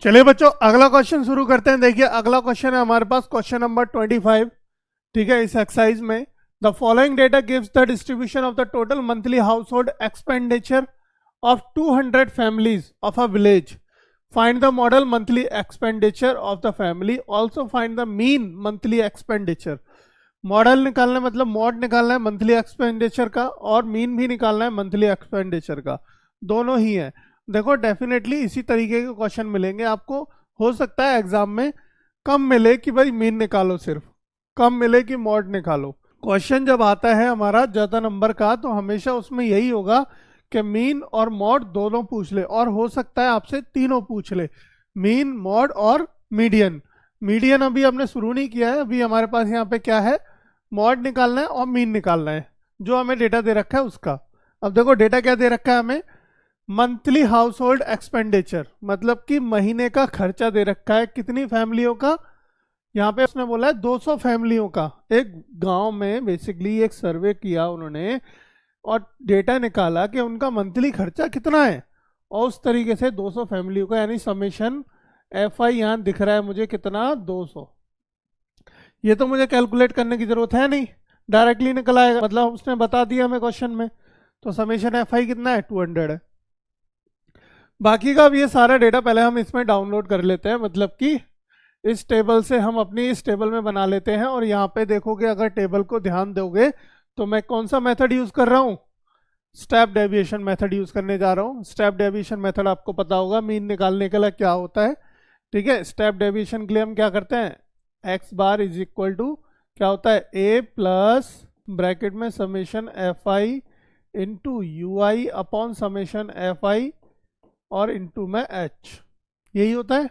चलिए बच्चों, अगला क्वेश्चन शुरू करते हैं। देखिए, अगला क्वेश्चन है हमारे पास क्वेश्चन नंबर 25। ठीक है, इस एक्सरसाइज में the following data gives the distribution of the total monthly house hold expenditure of 200 families of a village. Find the model monthly expenditure of the family, also find the mean monthly expenditure. Model निकालना है, मतलब mod निकालना है monthly expenditure का, और mean भी निकालना है मंथली एक्सपेंडिचर का, दोनों ही है। देखो, डेफिनेटली इसी तरीके के क्वेश्चन मिलेंगे आपको। हो सकता है एग्जाम में कम मिले कि भाई मीन निकालो, सिर्फ कम मिले कि मॉड निकालो। क्वेश्चन जब आता है हमारा ज्यादा नंबर का, तो हमेशा उसमें यही होगा कि मीन और मॉड दोनों पूछ ले, और हो सकता है आपसे तीनों पूछ ले, मीन, मॉड और मीडियन। मीडियन अभी हमने शुरू नहीं किया है, अभी हमारे पास यहाँ पे क्या है, मॉड निकालना है और मीन निकालना है, जो हमें डेटा दे रखा है उसका। अब देखो डेटा क्या दे रखा है हमें, मंथली हाउस होल्ड एक्सपेंडिचर, मतलब कि महीने का खर्चा दे रखा है कितनी फैमिलियों का। यहाँ पे उसने बोला है 200 फैमिलियों का। एक गांव में बेसिकली एक सर्वे किया उन्होंने और डेटा निकाला कि उनका मंथली खर्चा कितना है, और उस तरीके से 200 फैमिलियों का, यानी समेशन एफ आई यहाँ दिख रहा है मुझे कितना, 200। ये तो मुझे कैलकुलेट करने की जरूरत है नहीं, डायरेक्टली निकल आएगा, मतलब उसने बता दिया हमें क्वेश्चन में। तो समेशन एफ आई कितना है, 200 है। बाकी का अब ये सारा डेटा पहले हम इसमें डाउनलोड कर लेते हैं, मतलब कि इस टेबल से हम अपनी इस टेबल में बना लेते हैं। और यहाँ पे देखोगे, अगर टेबल को ध्यान दोगे तो मैं कौन सा मेथड यूज कर रहा हूँ, स्टेप डेविएशन मेथड यूज करने जा रहा हूँ। स्टेप डेविएशन मेथड आपको पता होगा मीन निकालने के लिए क्या होता है। ठीक है, स्टेप डेविएशन के लिए हम क्या करते हैं, X bar is equal to क्या होता है, ए प्लस ब्रैकेट में summation F I into U I upon summation F I और इंटू में एच, यही होता है।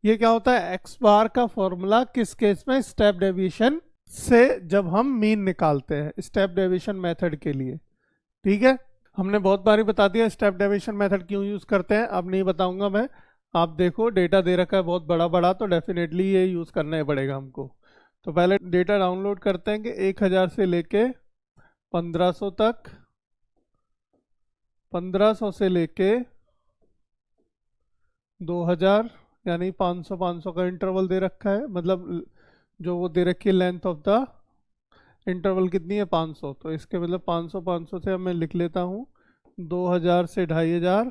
ये क्या होता है, एक्स बार का फॉर्मूला किस केस में, स्टेप डेविएशन से जब हम मीन निकालते हैं, स्टेप डेविएशन मेथड के लिए। ठीक है, हमने बहुत बारी बता दिया स्टेप डेविएशन मेथड क्यों यूज करते हैं, अब नहीं बताऊंगा मैं। आप देखो डेटा दे रखा है बहुत बड़ा बड़ा, तो डेफिनेटली ये यूज करना ही पड़ेगा हमको। तो पहले डेटा डाउनलोड करते हैं कि 1000 से लेके 1500 तक, 1500 से लेके 2000, यानी 500 का इंटरवल दे रखा है, मतलब जो वो दे रखी है लेंथ ऑफ द इंटरवल कितनी है, 500। तो इसके मतलब 500 से मैं लिख लेता हूँ 2000 से 2500,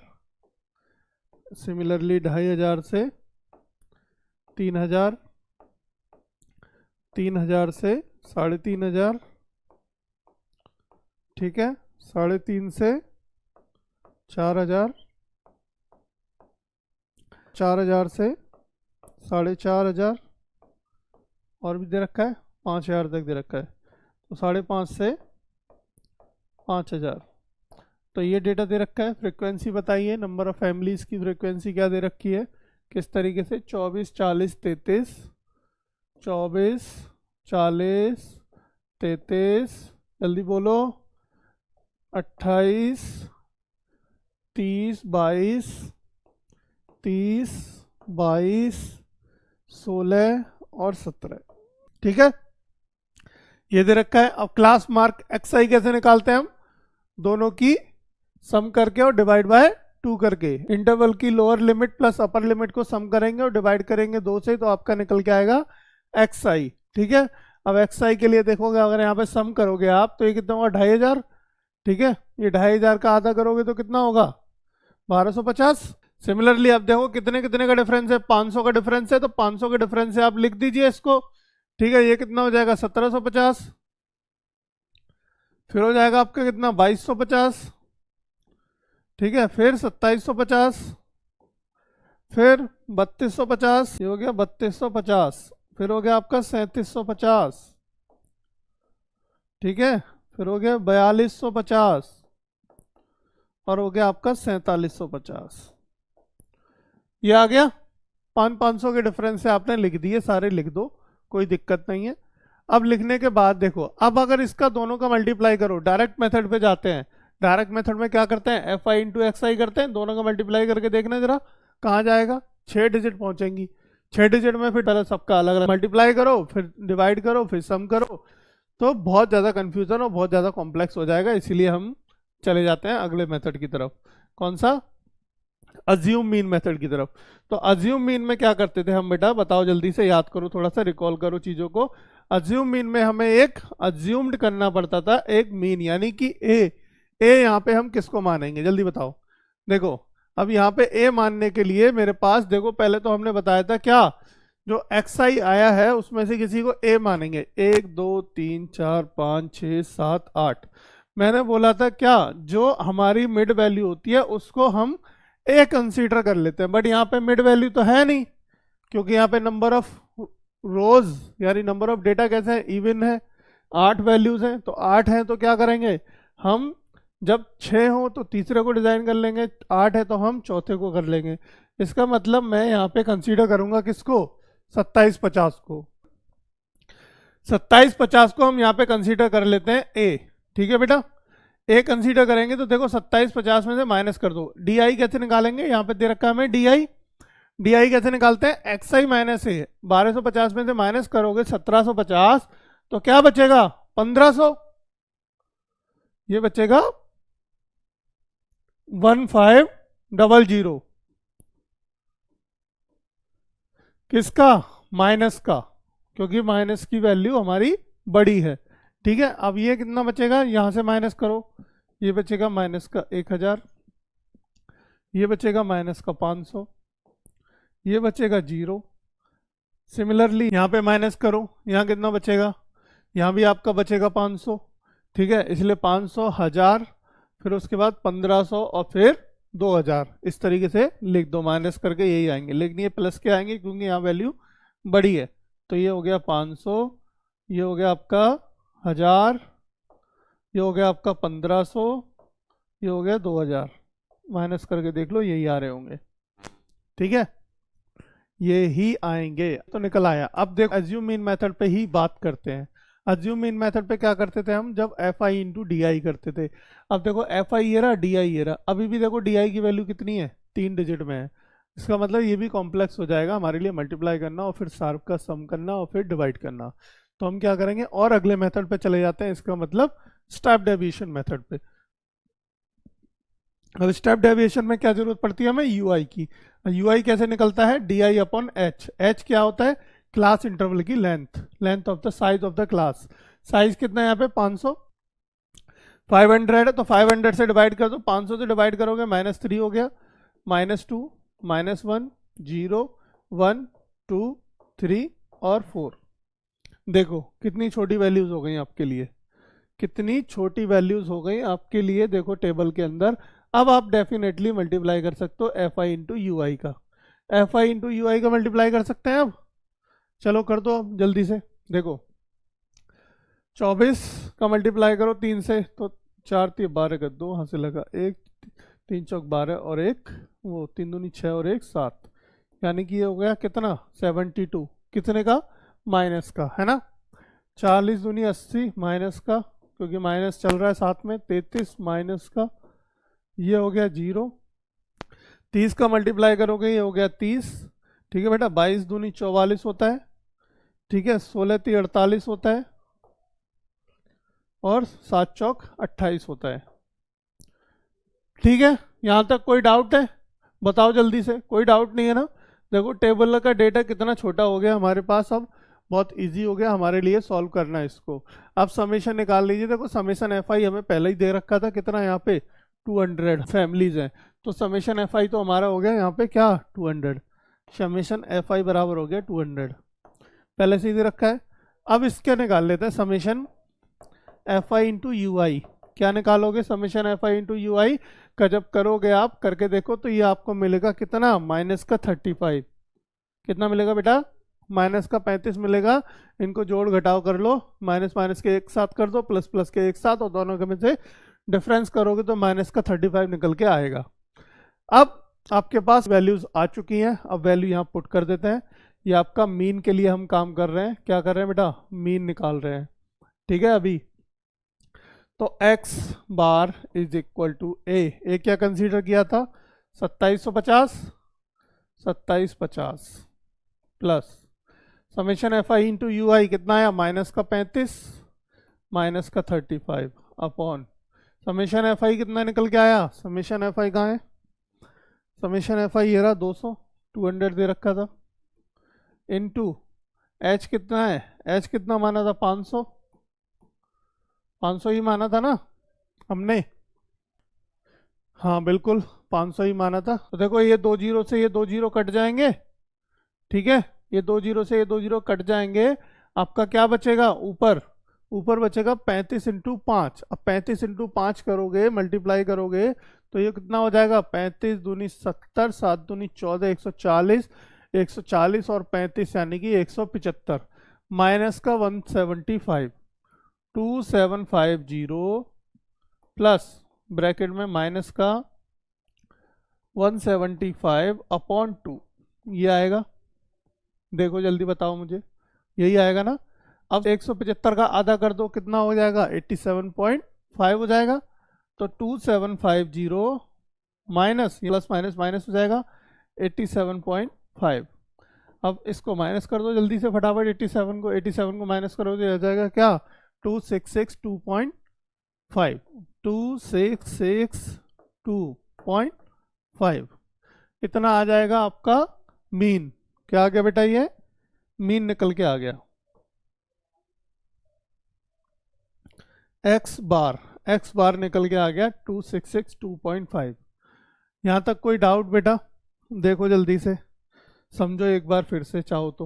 सिमिलरली 2500 से 3000, 3000 से 3500, ठीक है, 3.5 से 4000, 4000 से 4500, और भी दे रखा है 5000 तक दे रखा है, तो 5.5 से 5000। तो ये डेटा दे रखा है। फ्रीक्वेंसी बताइए, नंबर ऑफ फैमिलीज की फ्रीक्वेंसी क्या दे रखी है, किस तरीके से, 24 40 33, 24 40 33, जल्दी बोलो, 28 30 22, 30 22 16 और 17। ठीक है, ये दे रखा है। अब क्लास मार्क एक्स आई कैसे निकालते हैं हम, दोनों की सम करके और डिवाइड बाय 2 करके, इंटरवल की lower limit plus upper limit को सम करेंगे और डिवाइड करेंगे 2 से, तो आपका निकल के आएगा एक्स आई। ठीक है, अब एक्स आई के लिए देखोगे, अगर यहाँ पे सम करोगे आप तो ये कितना होगा, 2500। ठीक है, ये 2500 का आधा करोगे तो कितना होगा, 1250। सिमिलरली अब देखो कितने कितने का डिफरेंस है, 500 का डिफरेंस है, तो 500 के डिफरेंस से आप लिख दीजिए इसको। ठीक है, ये कितना हो जाएगा, 1750। फिर हो जाएगा आपका कितना, 2250। ठीक है, फिर 2750, फिर 3250, ये हो गया 3250, फिर हो गया आपका 3750। ठीक है, फिर हो गया 4250, और हो गया आपका 4750। ये आ गया 500 के डिफरेंस से आपने लिख दिए, सारे लिख दो, कोई दिक्कत नहीं है। अब लिखने के बाद देखो, अब अगर इसका दोनों का मल्टीप्लाई करो, डायरेक्ट मेथड पे जाते हैं। डायरेक्ट मेथड में क्या करते हैं, एफ आई इंटू एक्स आई करते हैं, दोनों का मल्टीप्लाई करके देखना जरा कहाँ जाएगा, 6 डिजिट पहुंचेंगी। 6 डिजिट में फिर पहले सबका अलग अलग मल्टीप्लाई करो, फिर डिवाइड करो, फिर सम करो, तो बहुत ज़्यादा कन्फ्यूजन और बहुत ज़्यादा कॉम्प्लेक्स हो जाएगा। इसीलिए हम चले जाते हैं अगले मेथड की तरफ। कौन सा, अज्यूम मीन मेथड की तरफ। तो अज्यूम मीन में क्या करते थे हम बेटा, बताओ जल्दी से, याद करो, थोड़ा सा रिकॉल करो चीजों को। अज्यूम मीन में हमें एक अज्यूम्ड करना पड़ता था एक मीन, यानी कि ए यहाँ पे हम किसको मानेंगे, जल्दी बताओ। देखो अब यहाँ पे ए मानने के लिए मेरे पास, देखो पहले तो हमने बताया था क्या, जो xi आया है उसमें से किसी को ए मानेंगे, 1 2 3 4 5 6 7 8। मैंने बोला था क्या, जो हमारी मिड वैल्यू होती है उसको हम ए कंसीडर कर लेते हैं, बट यहाँ पे मिड वैल्यू तो है नहीं, क्योंकि यहाँ पे नंबर ऑफ रोज यानी नंबर ऑफ डेटा कैसे है, इवन है, 8 वैल्यूज हैं, तो 8 हैं तो क्या करेंगे हम, जब 6 हो तो तीसरे को डिजाइन कर लेंगे, 8 है तो हम चौथे को कर लेंगे। इसका मतलब मैं यहाँ पे कंसीडर करूंगा किसको, 27 50 को, 27 50 को हम यहाँ पे कंसीडर कर लेते हैं ए। ठीक है बेटा, ए कंसीडर करेंगे तो देखो 27 50 में से माइनस कर दो, डी आई कैसे निकालेंगे, यहाँ पे दे रखा है हमें डी आई कैसे निकालते हैं, एक्स आई माइनस ए, 1250 में से माइनस करोगे 1750, तो क्या बचेगा 1500, ये बचेगा 1500, किसका, माइनस का, क्योंकि माइनस की वैल्यू हमारी बड़ी है। ठीक है, अब ये कितना बचेगा, यहां से माइनस करो, ये बचेगा माइनस का 1000, ये बचेगा माइनस का 500, ये बचेगा 0। सिमिलरली यहाँ पे माइनस करो, यहाँ कितना बचेगा, यहाँ भी आपका बचेगा 500। ठीक है, इसलिए 500 1000, फिर उसके बाद 1500 और फिर 2000, इस तरीके से लिख दो, माइनस करके यही आएंगे, लेकिन ये प्लस के आएंगे क्योंकि यहाँ वैल्यू बड़ी है। तो ये हो गया 500, ये हो गया आपका 1000, ये हो गया आपका 1500, ये हो गया 2000, माइनस करके देख लो यही आ रहे होंगे। ठीक है, ये ही आएंगे, तो निकल आया। अब देखो एज्यूम मीन मेथड पे ही बात करते हैं। एज्यूम मीन मेथड पे क्या करते थे हम, जब F I into D I करते थे। अब देखो एफ आई ये रहा, डी आई ये रहा, अभी भी देखो डी आई की वैल्यू कितनी है, 3 डिजिट में है, इसका मतलब ये भी कॉम्प्लेक्स हो जाएगा हमारे लिए, मल्टीप्लाई करना और फिर सार्व का सम करना और फिर डिवाइड करना। तो हम क्या करेंगे, और अगले मेथड पे चले जाते हैं, इसका मतलब स्टेप डेविएशन मेथड पे। अब स्टेप डेविएशन में क्या जरूरत पड़ती है हमें, यू आई की। यू आई कैसे निकलता है, D I upon H. H क्या होता है, क्लास इंटरवल की length, length of the size of the class. Size कितना है यहाँ पे 500, 500 है तो 500 से डिवाइड कर दो, 500 से डिवाइड करोगे -3 हो गया, -2 -1 0 1 2 3 और 4। देखो कितनी छोटी वैल्यूज हो गई आपके लिए, कितनी छोटी वैल्यूज हो गई आपके लिए, देखो टेबल के अंदर। अब आप डेफिनेटली मल्टीप्लाई कर सकते हो F I into U I का, F I into U I का मल्टीप्लाई कर सकते हैं। अब चलो कर दो अब जल्दी से, देखो 24 का मल्टीप्लाई करो 3 से, तो 4 3 12 कर दो, वहाँ से लगा 1 3 चौक 12 और 1 वो 3 दूनी 6 और 1 7, यानी कि ये हो गया कितना 72, कितने का, माइनस का, है ना। 40 दूनी 80 माइनस का, क्योंकि माइनस चल रहा है साथ में, 33 माइनस का, ये हो गया 0। 30 का मल्टीप्लाई करोगे ये हो गया 30। ठीक है बेटा, 22 दूनी 44 होता है, ठीक है, 16 3 48 होता है, और 7 चौक 28 होता है। ठीक है, यहाँ तक कोई डाउट है, बताओ जल्दी से, कोई डाउट नहीं है ना। देखो टेबल का डेटा कितना छोटा हो गया हमारे पास, अब बहुत इजी हो गया हमारे लिए सॉल्व करना है इसको। अब समेशन निकाल लीजिए, देखो समेशन एफ आई हमें पहले ही दे रखा था, कितना यहाँ पे 200 फैमिलीज हैं, तो समेशन एफ आई तो हमारा हो गया यहाँ पे क्या 200, समेशन एफ आई बराबर हो गया 200, पहले से ही दे रखा है। अब इसके निकाल लेते हैं summation F I into U I. क्या निकालोगे, summation F I into U I का जब करोगे आप, करके देखो तो ये आपको मिलेगा कितना, माइनस का 35। कितना मिलेगा बेटा, माइनस का 35 मिलेगा। इनको जोड़ घटाव कर लो, माइनस माइनस के एक साथ कर दो, प्लस प्लस के एक साथ, और दोनों के में से डिफरेंस करोगे तो माइनस का 35 निकल के आएगा। अब आपके पास वैल्यूज आ चुकी हैं, अब वैल्यू यहाँ पुट कर देते हैं। ये आपका मीन के लिए हम काम कर रहे हैं, क्या कर रहे हैं बेटा, मीन निकाल रहे हैं। ठीक है, अभी तो x bar is equal to A क्या कंसीडर किया था 2750, 2750 plus summation F I into U I कितना आया, माइनस का 35 माइनस का 35 अपॉन समेशन एफ आई कितना निकल के आया, समेशन एफ आई कहाँ है, समेशन एफ आई ये रहा 200, 200 दे रखा था, इनटू एच कितना है, एच कितना माना था 500, 500 ही माना था ना हमने, हाँ बिल्कुल 500 ही माना था। तो देखो ये 2 जीरो से ये 2 जीरो कट जाएंगे, ठीक है, ये 2 जीरो से ये 2 जीरो कट जाएंगे, आपका क्या बचेगा ऊपर, ऊपर बचेगा 35 इंटू 5। अब 35 इंटू 5 करोगे, मल्टीप्लाई करोगे तो ये कितना हो जाएगा, 35 दूनी 70, 7 दूनी 14, 140, 140 और 35 यानी कि 175, माइनस का 175, 2750 प्लस ब्रैकेट में माइनस का 175 अपॉन 2, ये आएगा, देखो जल्दी बताओ मुझे, यही आएगा ना। अब 175 का आधा कर दो, कितना हो जाएगा 87.5 हो जाएगा। तो 2750 माइनस प्लस माइनस माइनस हो जाएगा 87.5। अब इसको माइनस कर दो जल्दी से फटाफट, 87 को माइनस करो तो आ जाएगा क्या 2662.5, 2662.5 इतना आ जाएगा आपका मीन। क्या आ गया बेटा, ये मीन निकल के आ गया। एक्स बार निकल के आ गया 2662.5। यहाँ तक कोई डाउट बेटा, देखो जल्दी से समझो एक बार फिर से चाहो तो,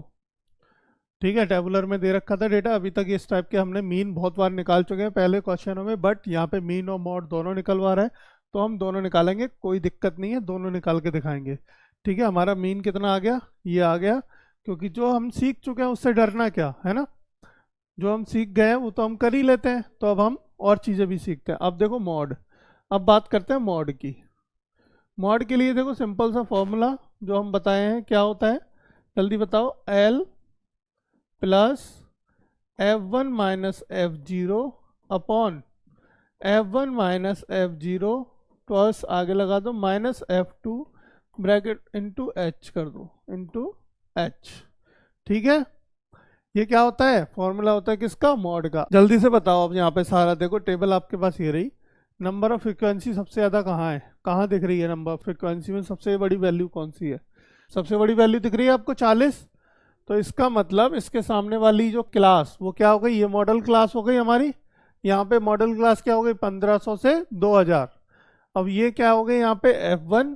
ठीक है। टेबुलर में दे रखा था डेटा, अभी तक इस टाइप के हमने मीन बहुत बार निकाल चुके हैं पहले क्वेश्चनों में, बट यहाँ पे मीन और मॉड दोनों निकलवा रहा है तो हम दोनों निकालेंगे, कोई दिक्कत नहीं है, दोनों निकाल के दिखाएंगे, ठीक है। हमारा मीन कितना आ गया, ये आ गया, क्योंकि जो हम सीख चुके हैं उससे डरना क्या है ना, जो हम सीख गए हैं वो तो हम कर ही लेते हैं, तो अब हम और चीज़ें भी सीखते हैं। अब देखो मॉड, अब बात करते हैं मॉड की। मॉड के लिए देखो सिंपल सा फॉर्मूला जो हम बताए हैं, क्या होता है जल्दी बताओ, L plus F1 minus F0 upon F1 minus F0 plus आगे लगा दो minus F2 bracket into H कर दो, इंटू एच, ठीक है। ये क्या होता है, फॉर्मूला होता है किसका, मॉड का। जल्दी से बताओ अब यहाँ पे सारा देखो, टेबल आपके पास ये रही, नंबर ऑफ फ्रिक्वेंसी सबसे ज़्यादा कहाँ है, कहाँ दिख रही है नंबर ऑफ फ्रिक्वेंसी में सबसे बड़ी वैल्यू कौन सी है, सबसे बड़ी वैल्यू दिख रही है आपको 40। तो इसका मतलब इसके सामने वाली जो क्लास वो क्या हो गई, ये मॉडल क्लास हो गई हमारी, यहाँ पे मॉडल क्लास क्या हो गई 1500 से 2000। अब ये क्या हो गई यहाँ पे F1,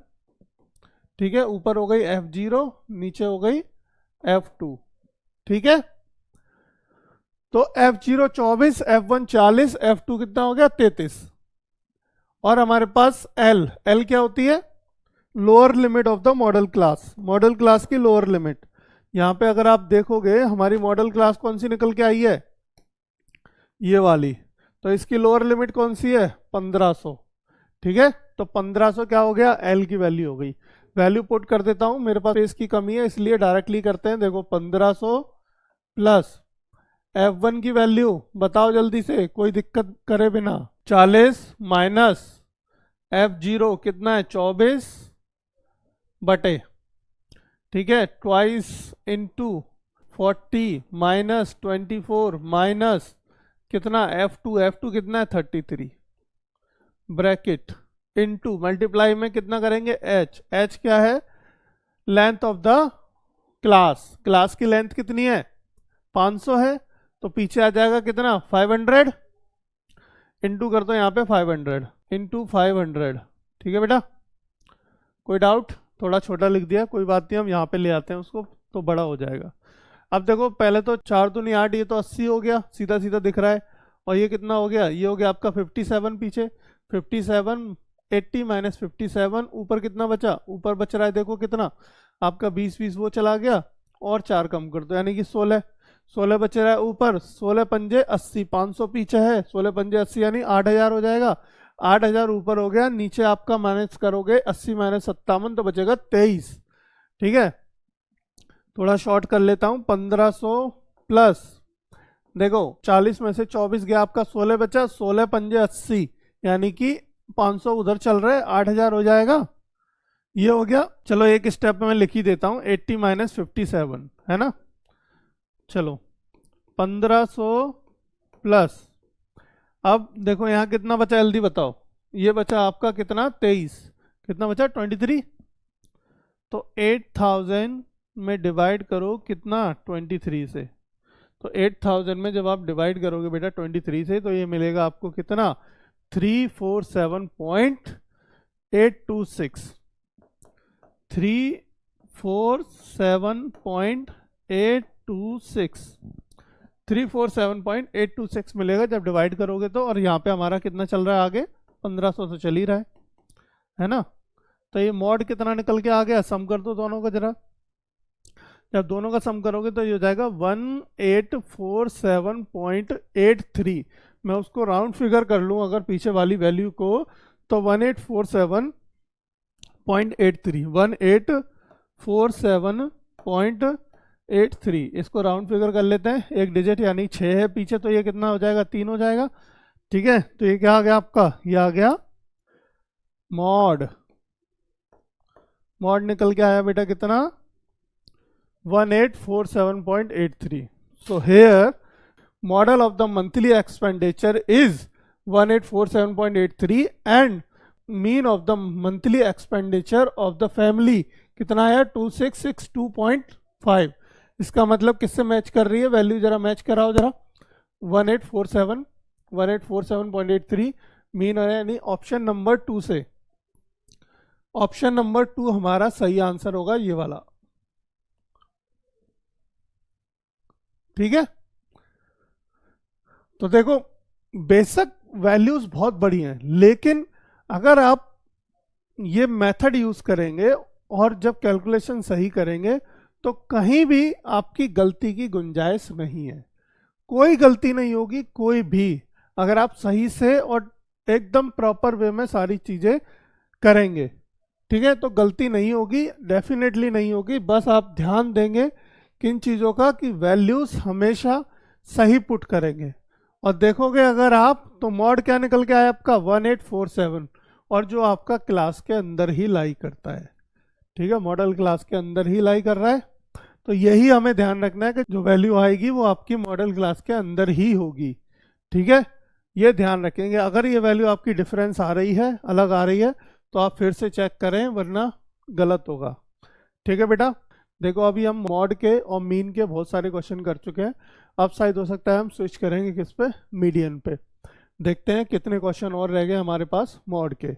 ठीक है, ऊपर हो गई F0, नीचे हो गई F2, ठीक है। तो F0 24, F1 40, F2 कितना हो गया 33। और हमारे पास L क्या होती है, lower limit of the model class, model class की लोअर लिमिट। यहाँ पे अगर आप देखोगे हमारी मॉडल क्लास कौन सी निकल के आई है, ये वाली, तो इसकी लोअर लिमिट कौन सी है 1500, ठीक है। तो 1500 क्या हो गया, L की वैल्यू हो गई। वैल्यू पुट कर देता हूँ, मेरे पास स्पेस की कमी है इसलिए डायरेक्टली करते हैं। देखो 1500 प्लस F1 की वैल्यू बताओ जल्दी से, कोई दिक्कत करे बिना, 40 माइनस F0 कितना है 24 बटे, ठीक है, ट्वाइस इंटू 40 माइनस 24 माइनस कितना F2 कितना है 33 ब्रैकेट इंटू मल्टीप्लाई में कितना करेंगे H क्या है, length of the class, class की लेंथ कितनी है 500 है, तो पीछे आ जाएगा कितना 500 इंटू कर दो यहाँ पे 500 इंटू 500, ठीक है बेटा। कोई डाउट, थोड़ा छोटा लिख दिया, कोई बात नहीं, हम यहाँ पे ले आते हैं उसको तो बड़ा हो जाएगा। अब देखो पहले तो 4 दूनी 8, ये तो 80 हो गया, सीधा सीधा दिख रहा है, और ये कितना हो गया, ये हो गया आपका 57, पीछे 57, 80 माइनस 57, ऊपर कितना बचा, ऊपर बच रहा है देखो कितना आपका 20 वो चला गया, और 4 कम कर दो यानी कि 16 बच रहा है ऊपर, 16 पंजे 80, 500 पीछे है, 16 पंजे 80 यानी 8000 हो जाएगा, 8000 ऊपर हो गया, नीचे आपका माइनस करोगे 80 माइनस 57 तो बचेगा 23, ठीक है। थोड़ा शॉर्ट कर लेता हूँ, 1500 प्लस देखो 40 में से 24 गया आपका 16 बचा, 16 पंजे 80 यानी कि 500 उधर चल रहा है, 8000 हो जाएगा, ये हो गया। चलो एक स्टेप में मैं लिख ही देता हूँ, 80 माइनस 57 है ना। चलो 1500 प्लस, अब देखो यहाँ कितना बचा जल्दी बताओ, ये बचा आपका कितना 23, कितना बचा 23, तो 8000 में डिवाइड करो कितना 23 से। तो 8000 में जब आप डिवाइड करोगे बेटा 23 से तो ये मिलेगा आपको कितना 347.826 347.826 347.826 मिलेगा जब डिवाइड करोगे तो। और यहाँ पे हमारा कितना चल रहा है आगे 1500 तो चल ही रहा है ना। तो ये मॉड कितना निकल के आ गया, सम कर दो दोनों का जरा। जब दोनों का सम करोगे तो ये हो जाएगा 1847.83। मैं उसको राउंड फिगर कर लूँ अगर पीछे वाली वैल्यू को तो 1847.83 1847.83 इसको राउंड फिगर कर लेते हैं। एक डिजिट यानी 6 है पीछे तो ये कितना हो जाएगा 3 हो जाएगा। ठीक है, तो ये क्या आ गया आपका, ये आ गया मॉड। मॉड निकल के आया बेटा कितना 1847.83। So here model of the monthly expenditure is 1847.83 and mean of the monthly expenditure of the family कितना है 2662.5। इसका मतलब किससे मैच कर रही है वैल्यू, जरा मैच कराओ जरा। 1847.83 मीन है यानी ऑप्शन नंबर 2 से। ऑप्शन नंबर 2 हमारा सही आंसर होगा ये वाला। ठीक है, तो देखो बेसिक वैल्यूज बहुत बड़ी हैं, लेकिन अगर आप ये मेथड यूज करेंगे और जब कैलकुलेशन सही करेंगे तो कहीं भी आपकी गलती की गुंजाइश नहीं है। कोई गलती नहीं होगी कोई भी, अगर आप सही से और एकदम प्रॉपर वे में सारी चीजें करेंगे। ठीक है, तो गलती नहीं होगी, डेफिनेटली नहीं होगी। बस आप ध्यान देंगे किन चीज़ों का कि वैल्यूज हमेशा सही पुट करेंगे। और देखोगे अगर आप तो मॉड क्या निकल के आया आपका 1847 और जो आपका क्लास के अंदर ही लाई करता है। ठीक है, मॉडल क्लास के अंदर ही लाई कर रहा है। तो यही हमें ध्यान रखना है कि जो वैल्यू आएगी वो आपकी मॉडल क्लास के अंदर ही होगी। ठीक है, ये ध्यान रखेंगे। अगर ये वैल्यू आपकी डिफरेंस आ रही है, अलग आ रही है, तो आप फिर से चेक करें वरना गलत होगा। ठीक है बेटा, देखो अभी हम मॉड के और मीन के बहुत सारे क्वेश्चन कर चुके हैं। अब शायद हो सकता है हम स्विच करेंगे किस पे, मीडियन पे। देखते हैं कितने क्वेश्चन और रह गए हमारे पास मॉड के।